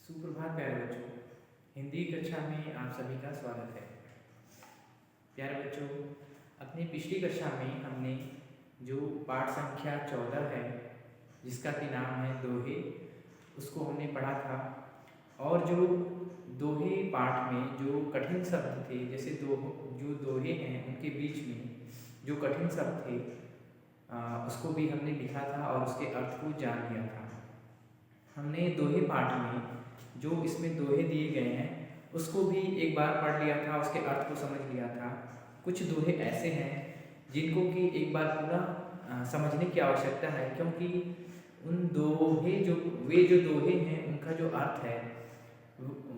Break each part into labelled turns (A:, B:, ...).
A: सुप्रभात प्यारे बच्चों। हिंदी कक्षा में आप सभी का स्वागत है। प्यारे बच्चों, अपनी पिछली कक्षा में हमने जो पाठ संख्या 14 है, जिसका कि नाम है दोहे, उसको हमने पढ़ा था। और जो दोहे पाठ में जो कठिन शब्द थे, जैसे जो दोहे हैं उनके बीच में जो कठिन शब्द थे उसको भी हमने लिखा था और उसके अर्थ को जान लिया था। हमने दोहे पाठ में जो इसमें दोहे दिए गए हैं उसको भी एक बार पढ़ लिया था, उसके अर्थ को समझ लिया था। कुछ दोहे ऐसे हैं जिनको कि एक बार पूरा समझने की आवश्यकता है, क्योंकि उन वे जो दोहे हैं उनका जो अर्थ है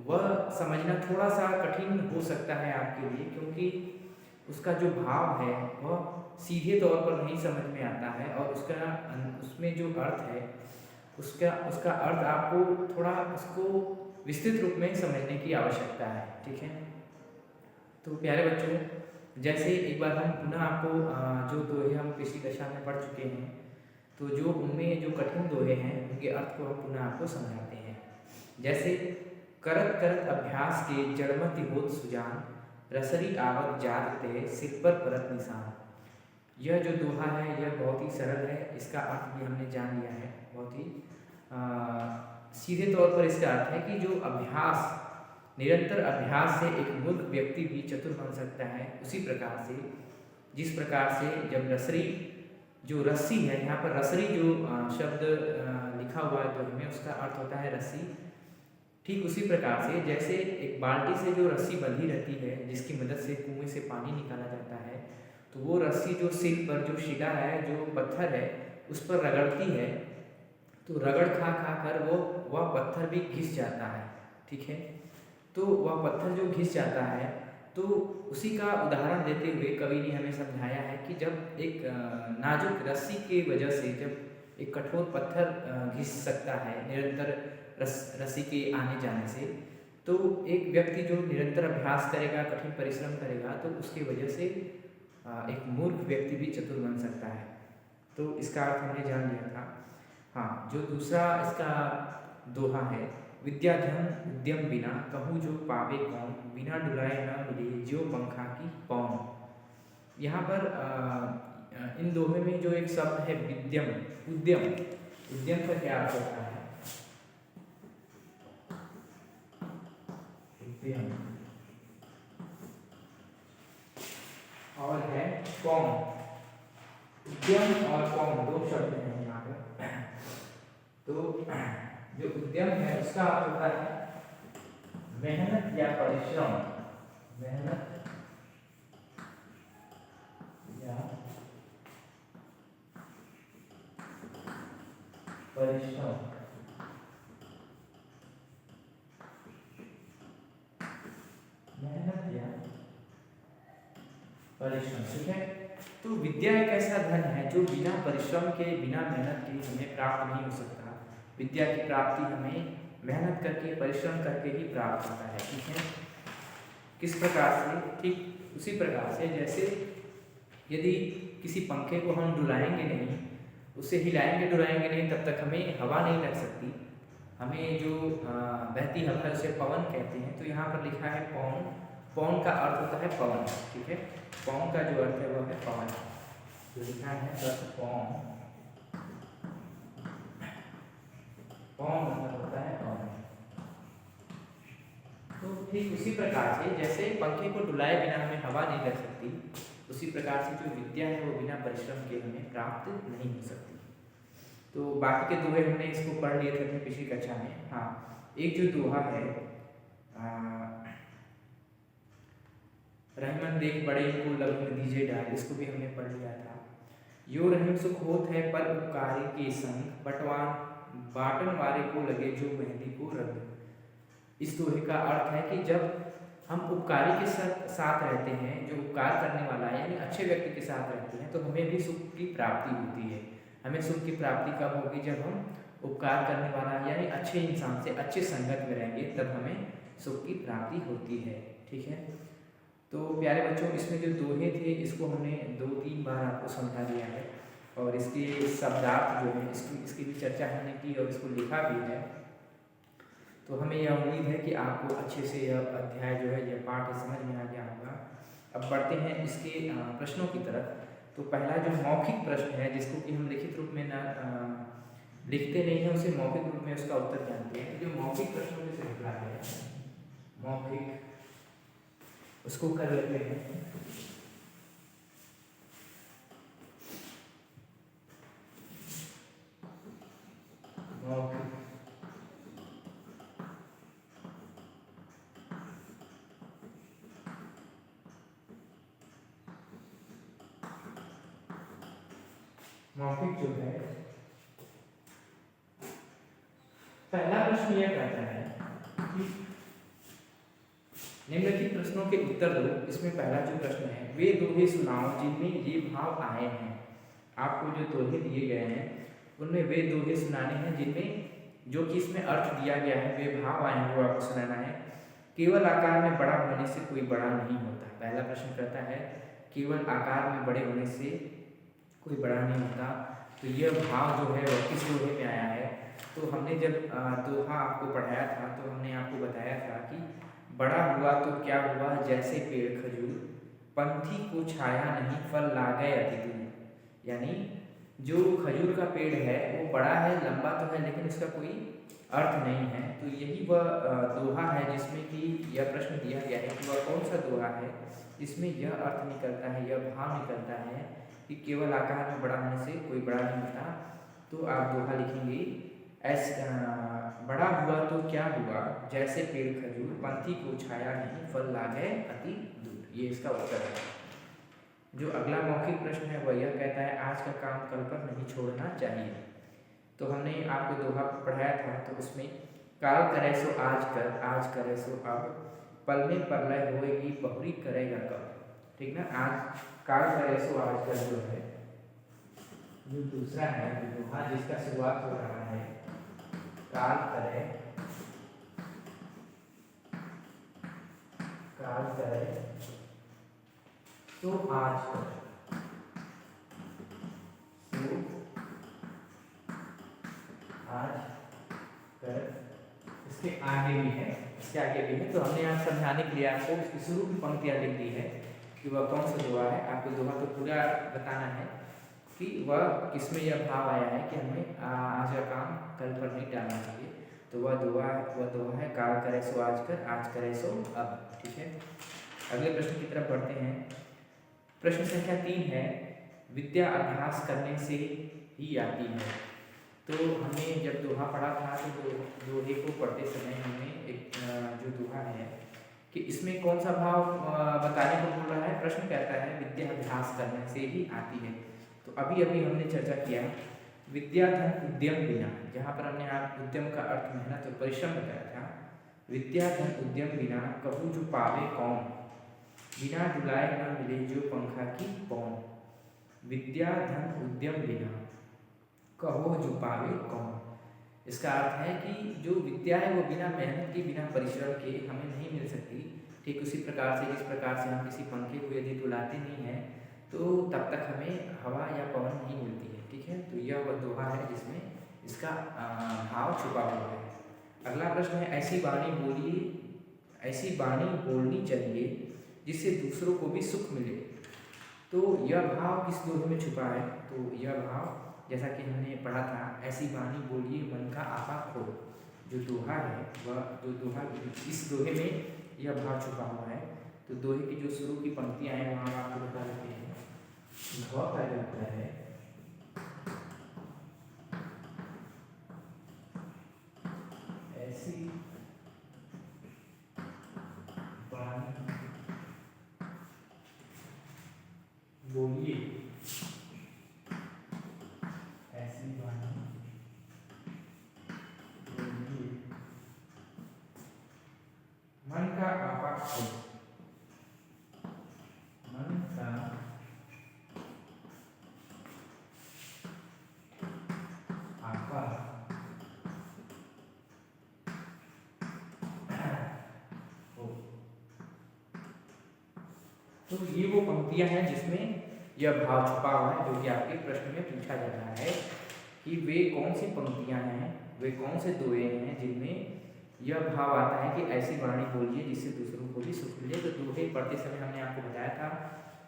A: वह समझना थोड़ा सा कठिन हो सकता है आपके लिए, क्योंकि उसका जो भाव है वह सीधे तौर पर नहीं समझ में आता है और उसमें जो अर्थ है उसका अर्थ आपको थोड़ा उसको विस्तृत रूप में समझने की आवश्यकता है। ठीक है, तो प्यारे बच्चों, जैसे एक बार हम पुनः आपको जो दोहे हम पिछली कक्षा में पढ़ चुके हैं, तो जो उनमें जो कठिन दोहे हैं उनके अर्थ को हम पुनः आपको समझाते हैं। जैसे करत करत अभ्यास के जड़मति होत सुजान, रसरी आवत जागते सिर पर परत निशान। यह जो दोहा है यह बहुत ही सरल है, इसका अर्थ भी हमने जान लिया है। बहुत ही सीधे तौर पर इसका अर्थ है कि जो निरंतर अभ्यास से एक मूर्ख व्यक्ति भी चतुर बन सकता है, उसी प्रकार से जिस प्रकार से जब जो रस्सी है, यहाँ पर रसरी जो शब्द लिखा हुआ है दोहे में, उसका अर्थ होता है रस्सी। ठीक उसी प्रकार से जैसे एक बाल्टी से जो रस्सी बंधी रहती है, जिसकी मदद से कुएं से पानी निकाला जाता है, तो वो रस्सी जो सिर पर जो शिला है, जो पत्थर है, उस पर रगड़ती है, तो रगड़ खा खा कर वह पत्थर भी घिस जाता है। ठीक है, तो वह पत्थर जो घिस जाता है, तो उसी का उदाहरण देते हुए कवि ने हमें समझाया है कि जब एक नाजुक रस्सी की वजह से जब एक कठोर पत्थर घिस सकता है निरंतर रस्सी के आने जाने से, तो एक व्यक्ति जो निरंतर अभ्यास करेगा, कठिन परिश्रम करेगा, तो उसकी वजह से एक मूर्ख व्यक्ति भी चतुर बन सकता है। तो इसका अर्थ हमने जान लिया था। हाँ, जो दूसरा इसका दोहा है, विद्या धन उद्यम बिना कहूँ जो पावे कौन, बिना डुलाए न मिले ज्यों पंखा की पौन। यहाँ पर इन दोहे में जो एक शब्द है उद्यम उद्यम का क्या अर्थ होता है? उद्यम और है कौन। उद्यम और कौन दो शब्द हैं यहाँ पर। तो जो उद्यम है उसका अर्थ होता है मेहनत या परिश्रम, मेहनत या परिश्रम। मेहनत या परिश्रम, ठीक है। तो विद्या एक ऐसा धन है जो बिना परिश्रम के, बिना मेहनत के हमें प्राप्त नहीं हो सकता। विद्या की प्राप्ति हमें मेहनत करके, परिश्रम करके ही प्राप्त होता है। ठीक है, किस प्रकार से? ठीक उसी प्रकार से जैसे यदि किसी पंखे को हम डुलाएंगे नहीं, उसे हिलाएंगे डुलाएंगे नहीं, तब तक हमें हवा नहीं लग सकती। हमें जो बहती हवा है उसे पवन कहते हैं। तो यहाँ पर लिखा है पवन। पवन का अर्थ होता है पवन। ठीक है, पवन का जो अर्थ है वह है पवन। तो लिखा है पवन, पवन मतलब होता है पवन। तो ठीक उसी प्रकार से जैसे पंखे को डुलाए बिना हमें हवा नहीं लग सकती, उसी प्रकार से जो विद्या है वो बिना परिश्रम के हमें प्राप्त नहीं हो सकती। तो बाकी के दोहे हमने इसको पढ़ लिए थे अपनी पिछली कक्षा में। हाँ, एक जो दोहा है, रहीमन देख बड़े को लग्न दीजे डाल, इसको भी हमने पढ़ लिया था। यो रहीम सुख होत है पर उपकारी के संग, बटवान बाटन वाले को लगे जो मेहंदी को रंग। इस दोहे का अर्थ है कि जब हम उपकारी के साथ रहते हैं, जो उपकार करने वाला है यानी अच्छे व्यक्ति के साथ रहते हैं, तो हमें भी सुख की प्राप्ति होती है। हमें सुख की प्राप्ति कब होगी? जब हम उपकार करने वाला यानी अच्छे इंसान से, अच्छे संगत में रहेंगे, तब हमें सुख की प्राप्ति होती है। ठीक है, तो प्यारे बच्चों, इसमें जो दोहे थे इसको हमने 2-3 बार आपको समझा दिया है, और इसके शब्दार्थ जो है इसकी भी चर्चा हमने की और इसको लिखा भी है। तो हमें यह उम्मीद है कि आपको अच्छे से यह अध्याय जो है यह पाठ समझ में आ गया होगा। अब बढ़ते हैं इसके प्रश्नों की तरफ। तो पहला जो मौखिक प्रश्न है, जिसको कि हम लिखित रूप में लिखते नहीं हैं, उसे मौखिक रूप में उसका उत्तर जानते हैं। जो मौखिक प्रश्नों में से निकला है मौखिक, उसको कर लेते हैं। मौखिक मौखिक जो है, पहला प्रश्न यह कहता है कि निम्नलिखित प्रश्नों के उत्तर दो। इसमें पहला जो प्रश्न है, वे दोहे सुनाओ जिनमें ये भाव आए हैं। आपको जो दोहे दिए गए हैं उनमें वे दोहे सुनाने हैं जिनमें जो कि इसमें अर्थ दिया गया है, वे भाव आए हैं, वो आपको सुनाना है। केवल आकार में बड़ा होने से कोई बड़ा नहीं होता। पहला प्रश्न कहता है केवल आकार में बड़े होने से कोई बड़ा नहीं होता। तो यह भाव जो है वह किस दोहे में आया है? तो हमने जब दोहा आपको पढ़ाया था तो हमने आपको बताया था कि बड़ा हुआ तो क्या हुआ जैसे पेड़ खजूर, पंथी को छाया नहीं फल लागे अति दूर। यानी जो खजूर का पेड़ है वो बड़ा है, लंबा तो है, लेकिन इसका कोई अर्थ नहीं है। तो यही वह दोहा है जिसमें कि यह प्रश्न दिया गया है कि वह कौन सा दोहा है जिसमें यह अर्थ निकलता है, यह भाव निकलता है कि केवल आकार में बड़ा होने से कोई बड़ा नहीं होता। तो आप दोहा लिखेंगे ऐसा, बड़ा हुआ तो क्या हुआ जैसे पेड़ खजूर, पंथी को छाया नहीं फल लागे अति दूर। ये इसका उत्तर है। जो अगला मौखिक प्रश्न है वह यह कहता है आज का काम कल पर नहीं छोड़ना चाहिए। तो हमने आपको दोहा पढ़ाया था, तो उसमें काल करे सो आज कर, आज करे सो अब, पल में प्रलय होएगी बहुरी करेगा कब। ठीक ना, आज काल करे सो आज कर जो है, जो दूसरा है दोहा जिसका शुरुआत हो रहा है काल करे, काल करे तो आज कर, तो आज कर। इसके आगे भी है, इसके आगे भी है। तो हमने यहाँ समझाने के लिए आपको इसकी शुरू की पंक्तियाँ लिख दी है कि वह कौन सा दोहा है। आपको दोहा तो पूरा बताना है कि वह किसमें यह भाव आया है कि हमें आज का काम कल पर नहीं टालना चाहिए। तो वह दोहा है काल करे सो आज कर, आज करे सो अब। ठीक है, अगले प्रश्न की तरफ बढ़ते हैं। प्रश्न संख्या 3 है, विद्या अभ्यास करने से ही आती है। तो हमने जब दोहा पढ़ा था तो दोहे को पढ़ते समय हमने एक जो दोहा है कि इसमें कौन सा भाव बताने को बोल रहा है। प्रश्न कहता है विद्या अभ्यास करने से ही आती है। तो अभी अभी हमने चर्चा किया विद्या धन उद्यम बिना, जहाँ पर हमने आप उद्यम का अर्थ मेहनत और परिश्रम बताया था। विद्या धन उद्यम बिना कहूँ जो पावे कौन, बिना डुलाए न मिले जो पंखा की पौन। विद्या धन उद्यम बिना कहो जो पावे कौन। इसका अर्थ है कि जो विद्या है वो बिना मेहनत के, बिना परिश्रम के हमें नहीं मिल सकती। ठीक उसी प्रकार से जिस प्रकार से हम किसी पंखे को यदि डुलाते नहीं हैं तो तब तक हमें हवा या पवन नहीं मिलती है। ठीक है, तो यह वह दोहा है जिसमें इसका भाव छुपा हुआ है। अगला प्रश्न है, ऐसी बाणी बोलिए, ऐसी बाणी बोलनी चाहिए जिससे दूसरों को भी सुख मिले। तो यह भाव किस दोहे में छुपा है? तो यह भाव जैसा कि हमने पढ़ा था, ऐसी बाणी बोलिए मन का आपा खो। जो दोहा है वह जो दोहा इस दोहे में यह भाव छुपा हुआ है। तो दोहे की जो शुरू की पंक्तियाँ हैं वहाँ आपको बता देते हैं। ध का जो होता है ऐसी बाणी बोलिए, ऐसी बाणी बोलिए मन का आपा खो, मन का आपा खो। तो ये वो पंक्तियां हैं जिसमें यह भाव छुपा हुआ है, जो कि आपके प्रश्न में पूछा जा रहा है कि वे कौन सी पंक्तियां हैं, वे कौन से दोहे हैं जिनमें यह भाव आता है कि ऐसी वाणी बोलिए जिससे दूसरों को भी सुख मिले। तो दोहे पढ़ते समय हमने आपको बताया था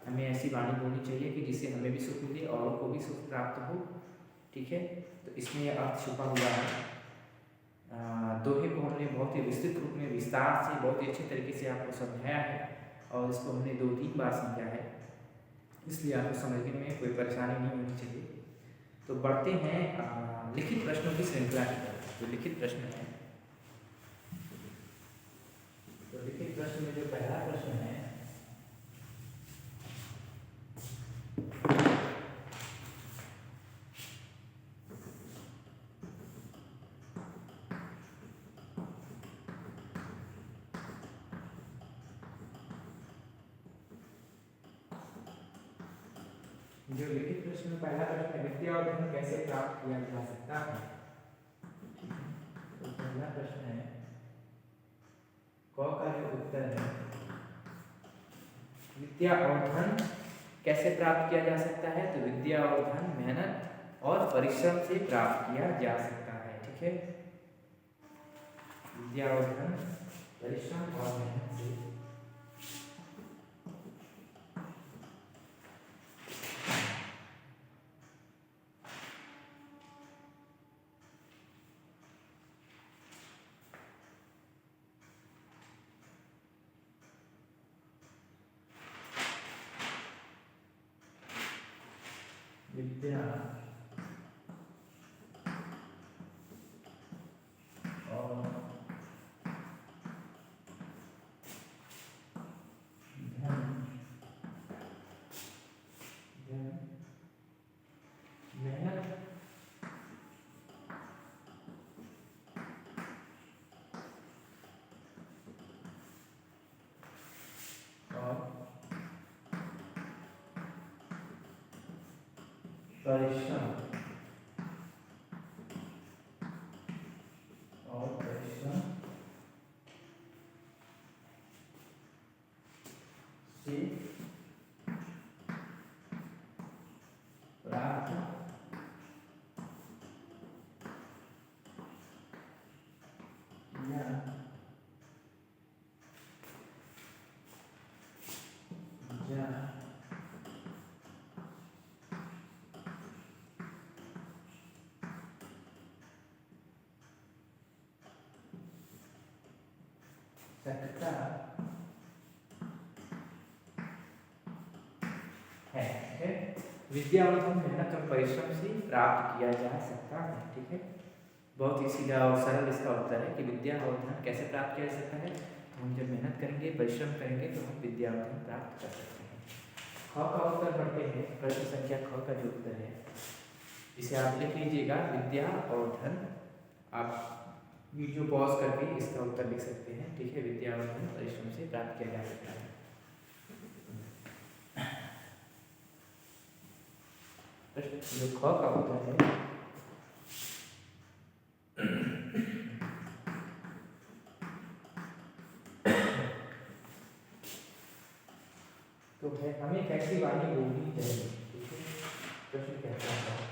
A: हमें ऐसी वाणी बोलनी चाहिए कि जिससे हमें भी सुख मिले और को भी सुख प्राप्त हो। ठीक है, तो इसमें यह अर्थ छुपा हुआ है। दोहे को हमने बहुत ही विस्तृत रूप में विस्तार से बहुत ही अच्छे तरीके से आपको समझाया है और इसको हमने 2-3 बार समझा है, इसलिए आपको समझने में कोई परेशानी नहीं होनी चाहिए। तो बढ़ते हैं लिखित प्रश्नों की श्रृंखला की तरफ। जो लिखित प्रश्न है, तो लिखित प्रश्न में जो पहला प्रश्न है, जो लिखित प्रश्न में पहला प्रश्न है, विद्या और धन कैसे प्राप्त किया जा सकता है। तो पहला प्रश्न है, क का जो उत्तर है, विद्या और धन कैसे प्राप्त किया जा सकता है। तो विद्या और धन मेहनत और परिश्रम से प्राप्त किया जा सकता है। ठीक है, विद्या और धन परिश्रम और मेहनत से विद्या और मेहनत और परिश्रम से प्राप्त किया जा सकता है। विद्या और धन मेहनत और परिश्रम से प्राप्त किया जा सकता है। ठीक है, बहुत ही सीधा और सरल इसका उत्तर है कि विद्या और धन कैसे प्राप्त किया जा सकता है। तो हम जब मेहनत करेंगे, परिश्रम करेंगे तो हम विद्या और धन प्राप्त कर सकते हैं। ख का उत्तर पढ़ते हैं। प्रश्न संख्या ख का जो उत्तर है, इसे आप लिख लीजिएगा, विद्या और धन। आप वीडियो पॉज करके इसका उत्तर लिख सकते हैं। ठीक है, विद्या और धन परिश्रम से प्राप्त किया जा सकता है। जो ख का उत्तर है, तो है हमें कैसी वाणी बोलनी चाहिए। ठीक है, प्रश्न कहता है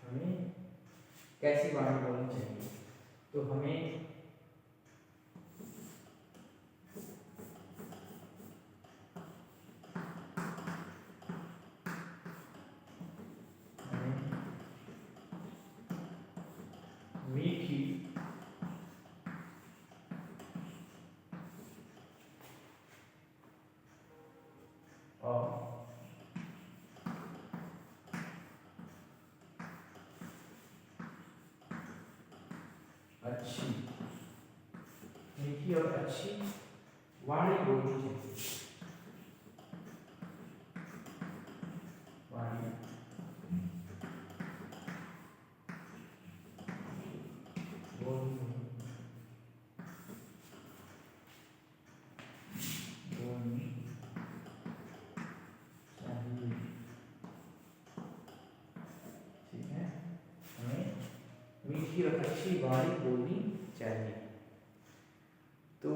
A: हमें कैसी वाणी बोलनी चाहिए। तो हमें मीठी और अच्छी, मीठी और अच्छी वाणी बोलनी चाहिए। वाणी बोलनी चाहिए। ठीक है, हमें मीठी और अच्छी वाणी बोलनी चाहिए। तो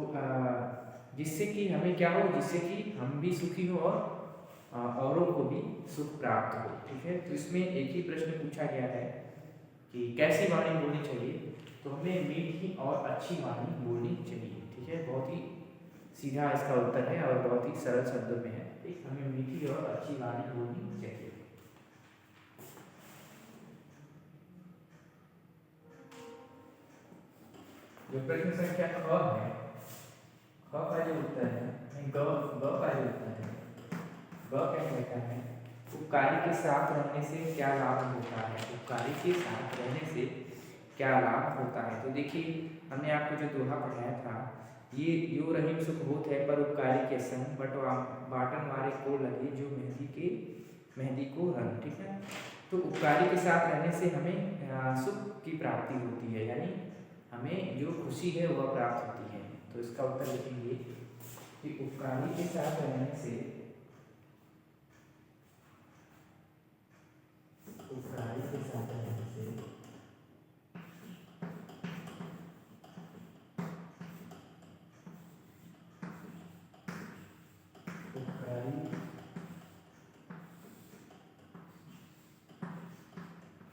A: जिससे कि हमें क्या हो, जिससे कि हम भी सुखी हो और औरों को भी सुख प्राप्त हो। ठीक है, तो इसमें एक ही प्रश्न पूछा गया है कि कैसी वाणी बोलनी चाहिए, तो हमें मीठी और अच्छी वाणी बोलनी चाहिए। ठीक है, बहुत ही सीधा इसका उत्तर है और बहुत ही सरल शब्दों में है। ठीक, हमें मीठी और अच्छी वाणी बोलनी चाहिए। जो प्रश्न संख्या ख है, ख का जो उत्तर है, ग का जो उत्तर है, ग क्या कहता है, उपकारी के साथ रहने से क्या लाभ होता है। उपकारी के साथ रहने से क्या लाभ होता है। तो देखिए, हमने आपको जो दोहा पढ़ाया था, ये यो रहीम सुख होत है पर उपकारी के संग, बाटन मारे को लगे जो मेहंदी को रंग। ठीक है, तो उपकारी के साथ रहने से हमें सुख की प्राप्ति होती है, यानी हमें जो खुशी है वह प्राप्त होती है। तो इसका उत्तर लिखेंगे कि उपकारी के साथ रहने से, उपकारी के साथ रहने से उपकारी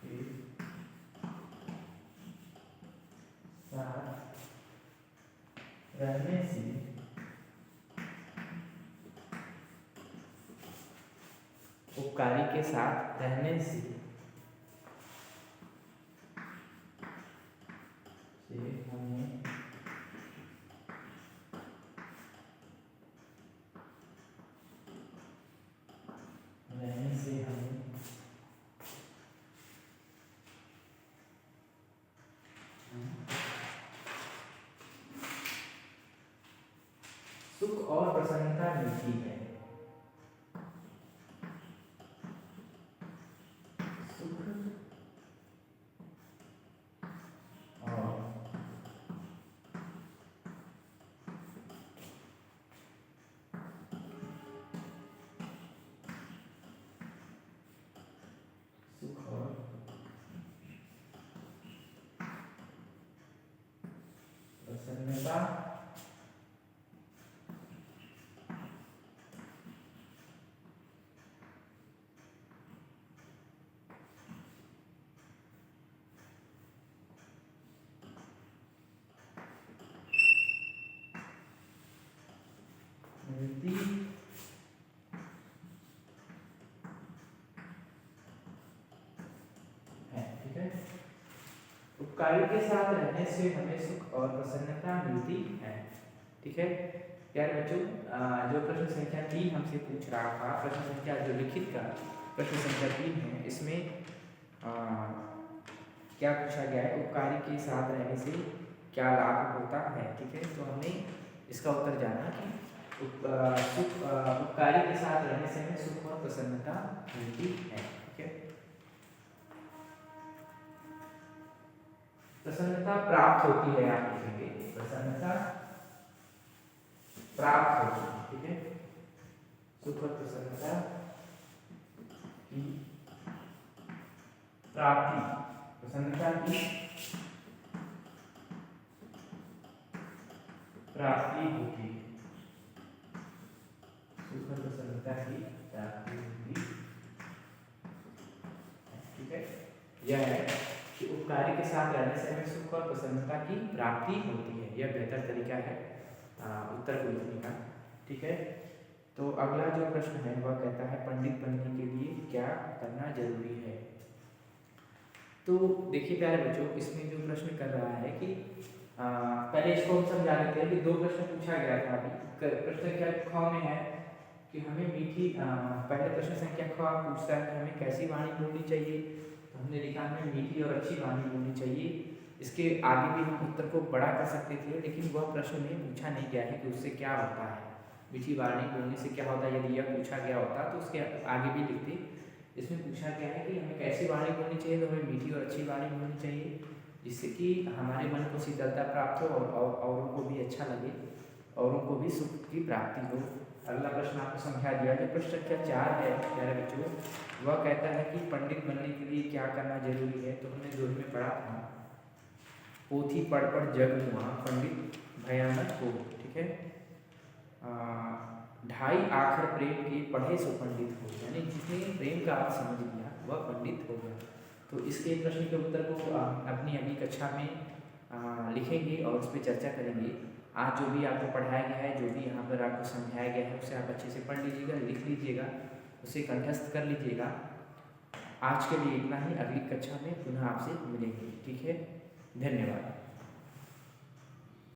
A: के साथ रहने से उपकारी के साथ रहने से हमें रहने से हमें सुख और प्रसन्नता मिलती है। सुख और सुख और प्रसन्नता मिलती है। ठीक है, उपकारी के साथ रहने से हमें सुख और प्रसन्नता मिलती है। ठीक है प्यारे बच्चों, जो प्रश्न संख्या 3 हमसे पूछ रहा था, प्रश्न संख्या जो लिखित का प्रश्न संख्या 3 है, इसमें क्या पूछा गया है, उपकारी के साथ रहने से क्या लाभ होता है। ठीक है, तो हमने इसका उत्तर जाना कि उपकारी के साथ रहने से हमें सुख और प्रसन्नता मिलती है। ठीक है, प्रसन्नता प्राप्त होती है, आप लिखेंगे प्रसन्नता प्राप्त होती है। ठीक है, सुख और प्रसन्नता की प्राप्ति, प्रसन्नता की प्राप्ति होती है, सुख और प्रसन्नता की प्राप्ति होती है। ठीक है, यह है कि उपकारी के साथ रहने से हमें सुख और प्रसन्नता की प्राप्ति होती है। यह बेहतर तरीका है उत्तर को लिखने का। ठीक है, तो अगला जो प्रश्न है वह कहता है पंडित बनने के लिए क्या करना जरूरी है। तो देखिए प्यारे बच्चों, इसमें जो प्रश्न कर रहा है कि पहले इसको हम समझा देते हैं कि दो प्रश्न पूछा गया था। अभी प्रश्न संख्या ख में है कि हमें मीठी, पहले प्रश्न संख्या ख पूछता है कि हमें कैसी वाणी बोलनी चाहिए, तो हमने लिखा हमें मीठी और अच्छी वाणी बोलनी चाहिए। इसके आगे भी हम उत्तर को बड़ा कर सकते थे, लेकिन वह प्रश्न में पूछा नहीं गया है कि उससे क्या होता है, मीठी वाणी बोलने से क्या होता है। यदि यह पूछा गया होता तो उसके आगे भी लिखते। इसमें पूछा गया है कि हमें कैसी वाणी बोलनी चाहिए, तो हमें मीठी और अच्छी वाणी बोलनी चाहिए, जिससे कि हमारे मन को शीतलता प्राप्त हो और औरों को भी अच्छा लगे, औरों को भी सुख की प्राप्ति हो। अगला प्रश्न आपको समझा दिया। जो प्रश्न संख्या 4 है प्यारे बच्चों, वह कहता है कि पंडित बनने के लिए क्या करना जरूरी है। तो हमने दोहे में पढ़ा था, पोथी पढ़ पढ़ जग हुआ पंडित भयानक हो। ठीक है, ढाई आखर प्रेम के पढ़े सो पंडित हो, यानी जिसने प्रेम का अर्थ समझ लिया वह पंडित हो गया। तो इसके प्रश्न के उत्तर को अपनी अगली कक्षा में लिखेंगे और उस पर चर्चा करेंगे। आज जो भी आपको पढ़ाया गया है, जो भी यहाँ पर आपको समझाया गया है, उसे आप अच्छे से पढ़ लीजिएगा, लिख लीजिएगा, उसे कंठस्थ कर लीजिएगा। आज के लिए इतना ही, अगली कक्षा में पुनः आपसे मिलेंगे। ठीक है, धन्यवाद।